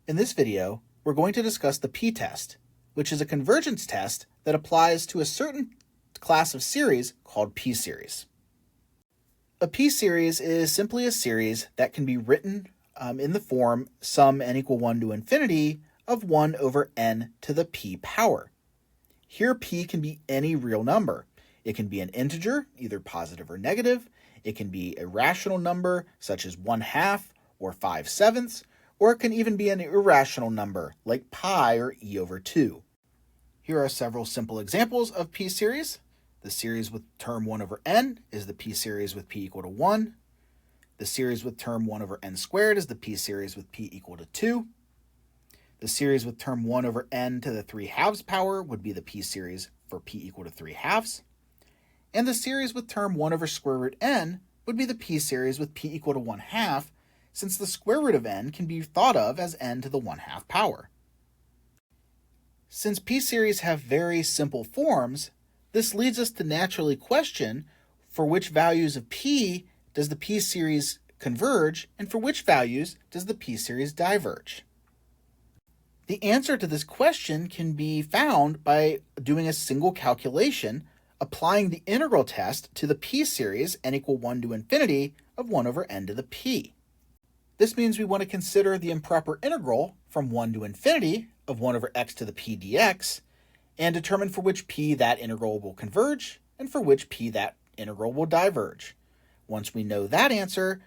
In this video, we're going to discuss the p-test, which is a convergence test that applies to a certain class of series called p-series. A p-series is simply a series that can be written in the form sum n equal 1 to infinity of 1 over n to the p power. Here p can be any real number. It can be an integer, either positive or negative. It can be a rational number, such as 1/2 or 5/7, or it can even be an irrational number, like pi or e over 2. Here are several simple examples of p-series. The series with term 1 over n is the p-series with p equal to 1. The series with term 1 over n squared is the p-series with p equal to 2. The series with term 1 over n to the 3/2 power would be the p-series for p equal to 3/2. And the series with term 1 over square root n would be the p-series with p equal to 1/2, since the square root of n can be thought of as n to the 1/2 power. Since p-series have very simple forms, this leads us to naturally question for which values of p does the p-series converge and for which values does the p-series diverge. The answer to this question can be found by doing a single calculation applying the integral test to the p-series n equal 1 to infinity of 1 over n to the p. This means we want to consider the improper integral from 1 to infinity of 1 over x to the p dx and determine for which p that integral will converge and for which p that integral will diverge. Once we know that answer,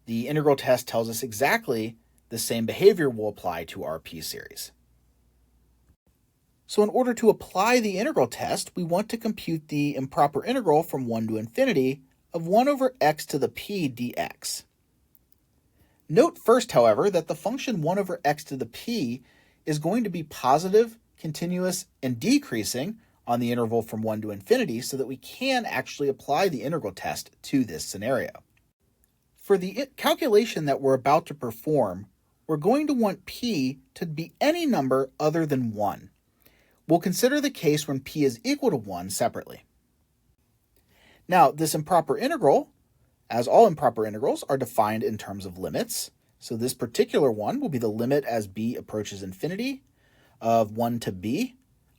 the integral test tells us exactly the same behavior will apply to our p-series. So in order to apply the integral test, we want to compute the improper integral from 1 to infinity of 1 over x to the p dx. Note first, however, that the function 1 over x to the p is going to be positive, continuous, and decreasing on the interval from 1 to infinity so that we can actually apply the integral test to this scenario. For the calculation that we're about to perform, we're going to want p to be any number other than 1. We'll consider the case when p is equal to 1 separately. Now, this improper integral, as all improper integrals, are defined in terms of limits. So this particular one will be the limit as b approaches infinity of 1 to b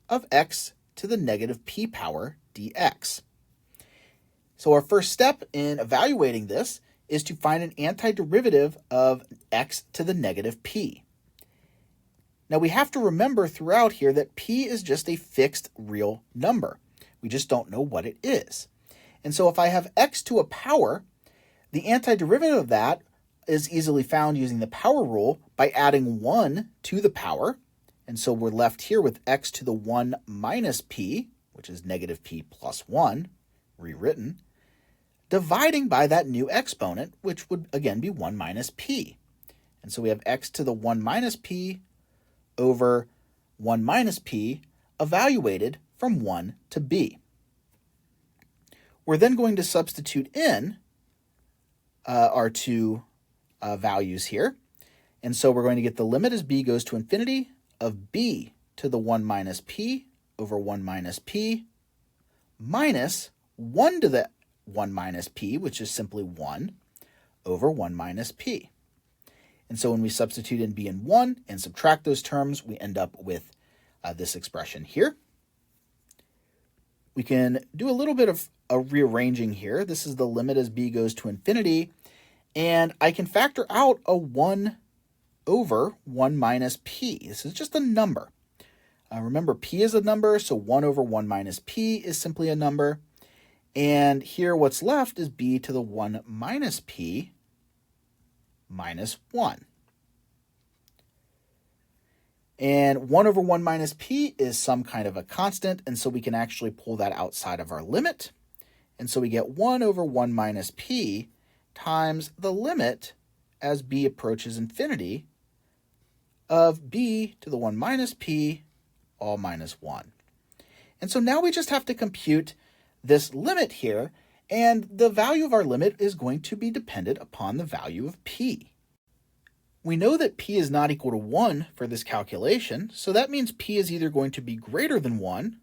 of x to the negative p power dx. So our first step in evaluating this is to find an antiderivative of x to the negative p. Now we have to remember throughout here that p is just a fixed real number. We just don't know what it is. And so if I have x to a power, the antiderivative of that is easily found using the power rule by adding 1 to the power. And so we're left here with x to the 1 minus p, which is negative p plus 1, rewritten, dividing by that new exponent, which would again be 1 minus p. And so we have x to the 1 minus p over 1 minus p evaluated from 1 to b. We're then going to substitute in our two values here. And so we're going to get the limit as b goes to infinity of b to the 1 minus p over 1 minus p minus 1 to the 1 minus p, which is simply 1, over 1 minus p. And so when we substitute in b and 1 and subtract those terms, we end up with this expression here. We can do a little bit of a rearranging here. This is the limit as b goes to infinity, and I can factor out a 1 over 1 minus p. This is just a number. Remember, p is a number, so 1 over 1 minus p is simply a number. And here what's left is b to the 1 minus p minus 1. And 1 over 1 minus p is some kind of a constant, and so we can actually pull that outside of our limit. And so we get 1 over 1 minus p times the limit as b approaches infinity of b to the 1 minus p all minus 1. And so now we just have to compute this limit here, and the value of our limit is going to be dependent upon the value of p. We know that p is not equal to 1 for this calculation, so that means p is either going to be greater than 1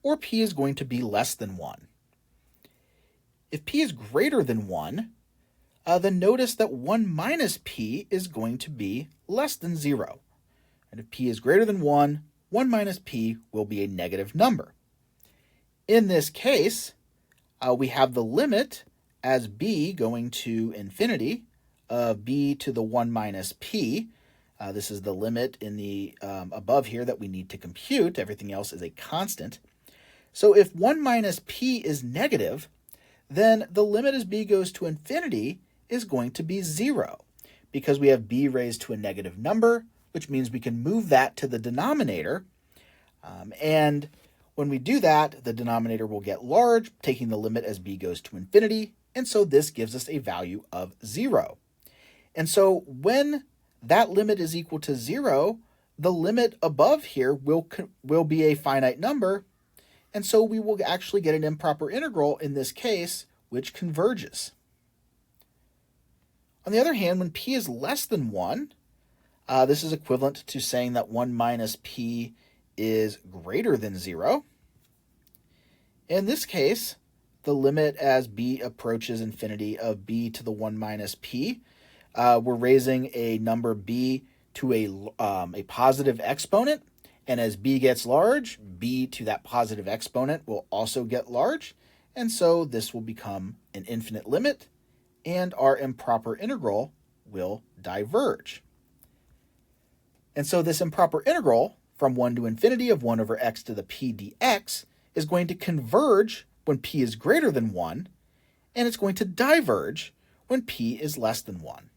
or p is going to be less than 1. If p is greater than 1, then notice that 1 minus p is going to be less than 0. And if p is greater than 1, 1 minus p will be a negative number. In this case, we have the limit as b going to infinity of b to the 1 minus p. This is the limit in the above here that we need to compute. Everything else is a constant. So if 1 minus p is negative, then the limit as b goes to infinity is going to be 0, because we have b raised to a negative number, which means we can move that to the denominator. And when we do that, the denominator will get large, taking the limit as b goes to infinity, and so this gives us a value of 0. And so when that limit is equal to 0, the limit above here will be a finite number, and so we will actually get an improper integral in this case, which converges. On the other hand, when p is less than 1, this is equivalent to saying that 1 minus p is greater than 0. In this case, the limit as b approaches infinity of b to the 1 minus p, we're raising a number b to a positive exponent, and as b gets large, b to that positive exponent will also get large, and so this will become an infinite limit, and our improper integral will diverge. And so this improper integral from 1 to infinity of 1 over x to the p dx is going to converge when p is greater than 1, and it's going to diverge when p is less than 1.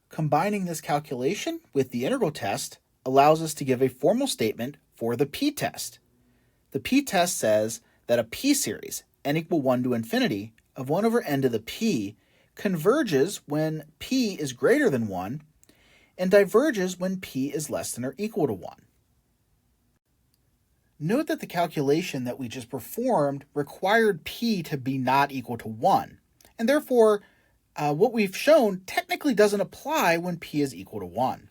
Combining this calculation with the integral test allows us to give a formal statement for the p-test. The p-test says that a p-series, n equal 1 to infinity, of 1 over n to the p converges when p is greater than 1 and diverges when p is less than or equal to 1. Note that the calculation that we just performed required p to be not equal to 1, and therefore what we've shown technically doesn't apply when p is equal to 1.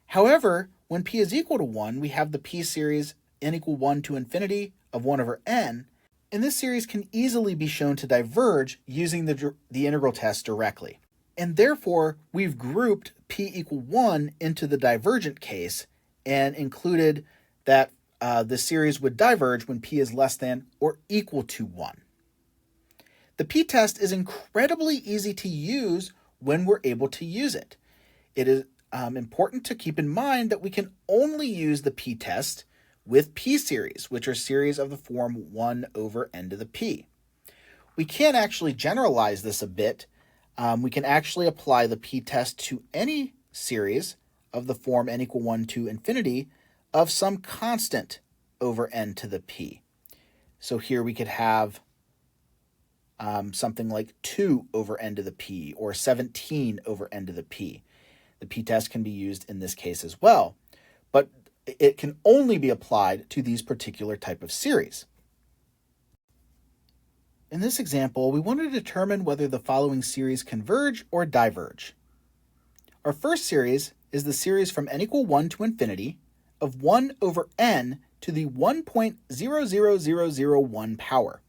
However, when p is equal to 1, we have the p-series n equal 1 to infinity of 1 over n, and this series can easily be shown to diverge using the integral test directly. And therefore, we've grouped p equal 1 into the divergent case and included that the series would diverge when p is less than or equal to 1. The p-test is incredibly easy to use when we're able to use it. It is important to keep in mind that we can only use the p-test with p-series, which are series of the form 1 over n to the p. We can actually generalize this a bit. We can actually apply the p-test to any series of the form n equal 1 to infinity of some constant over n to the p. So here we could have something like 2 over n to the p or 17 over n to the p. The p-test can be used in this case as well, but it can only be applied to these particular type of series. In this example, we want to determine whether the following series converge or diverge. Our first series is the series from n equal 1 to infinity of 1 over n to the 1.00001 power.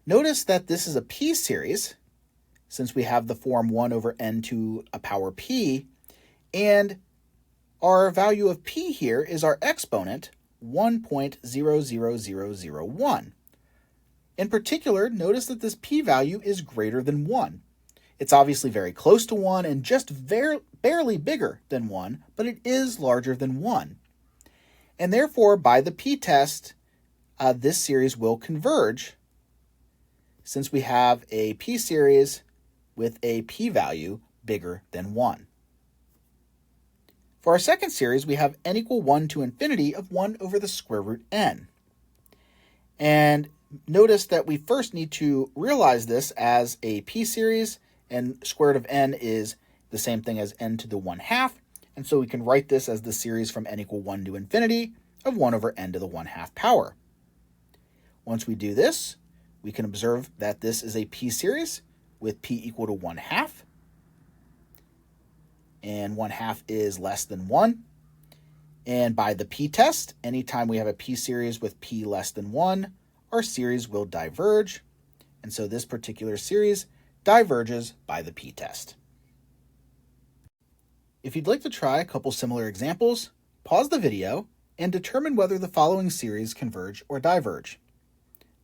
Notice that this is a p-series, since we have the form 1 over n to a power p, and our value of p here is our exponent, 1.00001. In particular, notice that this p-value is greater than 1. It's obviously very close to 1 and just barely bigger than 1, but it is larger than 1. And therefore, by the p-test, this series will converge, since we have a p-series with a p-value bigger than 1. For our second series, we have n equal 1 to infinity of 1 over the square root n. And notice that we first need to realize this as a p-series, and square root of n is the same thing as n to the 1/2, and so we can write this as the series from n equal 1 to infinity of 1 over n to the 1/2 power. Once we do this, we can observe that this is a p-series with p equal to 1/2, and 1/2 is less than 1. And by the p-test, anytime we have a p-series with p less than 1, our series will diverge, and so this particular series diverges by the p-test. If you'd like to try a couple similar examples, pause the video and determine whether the following series converge or diverge.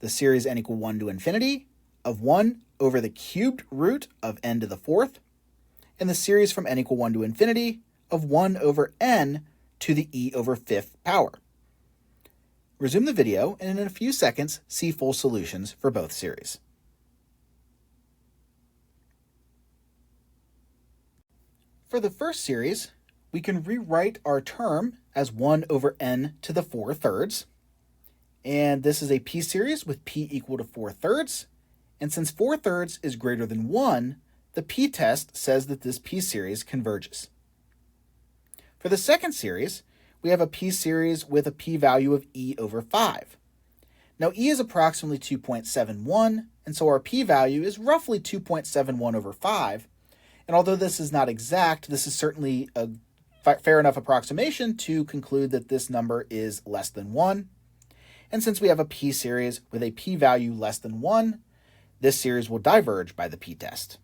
The series n equal 1 to infinity of 1 over the cubed root of n to the fourth, and the series from n equal 1 to infinity of 1 over n to the e over fifth power. Resume the video and in a few seconds see full solutions for both series. For the first series, we can rewrite our term as 1 over n to the 4 thirds. And this is a p-series with p equal to 4 thirds. And since 4 thirds is greater than 1, the p-test says that this p-series converges. For the second series, we have a p-series with a p-value of e over 5. Now, e is approximately 2.71, and so our p-value is roughly 2.71 over 5. And although this is not exact, this is certainly a fair enough approximation to conclude that this number is less than 1. And since we have a p-series with a p-value less than 1, this series will diverge by the p-test.